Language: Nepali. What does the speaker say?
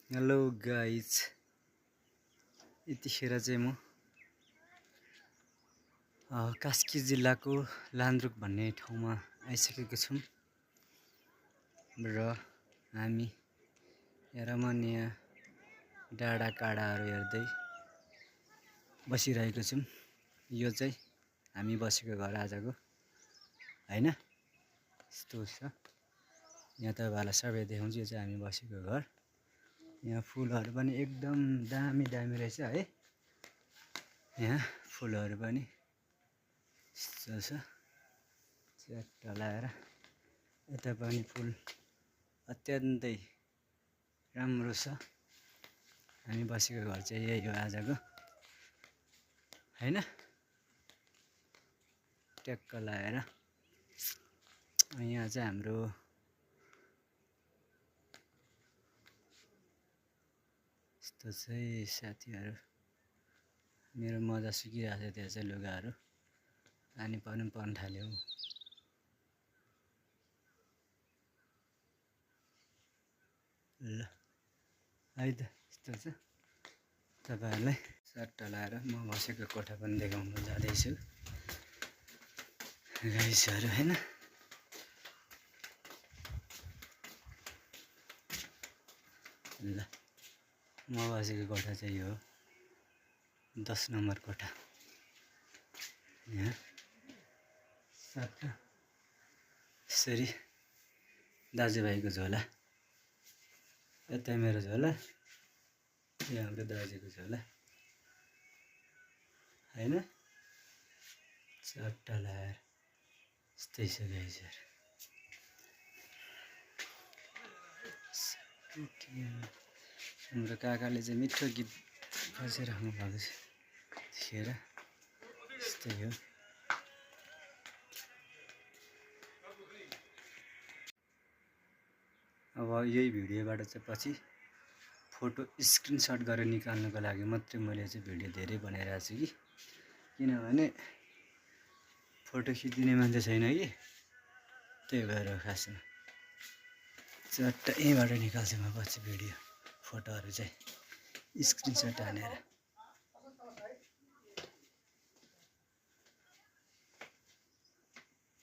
हेलो गाइज, यतिखेर चाहिँ म कास्की जिल्लाको लान्द्रुक भन्ने ठाउँमा आइसकेको छौँ र हामी यहाँ रमणीय डाँडा काँडाहरू हेर्दै बसिरहेको छौँ। यो चाहिँ हामी बसेको घर आजको हैन, यस्तो छ। यहाँ तपाईँहरूलाई सबै देखाउँछु। यो चाहिँ हामी बसेको घर। यहाँ फुलहरू पनि एकदम दामी दामी रहेछ है। यहाँ फुलहरू पनि यस्तो छ, च्याट्ट लाएर। यता पनि फुल अत्यन्तै राम्रो छ। हामी बसेको घर चाहिँ यही हो आजको हैन, ट्याक्क लाएर। यहाँ चाहिँ हाम्रो यस्तो चाहिँ साथीहरू, मेरो मजा सुकिरहेको छ। त्यहाँ चाहिँ लुगाहरू पानी पर्न थाल्यो। ल है त, यस्तो छ। तपाईँहरूलाई सट्ट लाएर म बसेको कोठा पनि देखाउन जाँदैछु गाइसहरू हैन। ल, म बसेको कोठा चाहिँ यो हो, 10 नम्बर कोठा। यहाँ सट्ट यसरी दाजुभाइको झोला, यता मेरो झोला, यहाँ हाम्रो दाजुको झोला हैन। चट्टा लाएर यस्तै छ गाइसहरू। हाम्रो काकाले चाहिँ मिठो गीत बजाइराख्नु भएको छ त्यतिखेर। यस्तै हो। अब यही भिडियोबाट चाहिँ पछि फोटो स्क्रिनसट गरेर निकाल्नुको लागि मात्रै मैले चाहिँ भिडियो धेरै बनाइरहेको छु कि, किनभने फोटो खिचिदिने मान्छे छैन कि, त्यही भएर खासमा चट्ट यहीँबाट निकाल्छु म पछि भिडियो फोटोहरू चाहिँ स्क्रिनसट हानेर।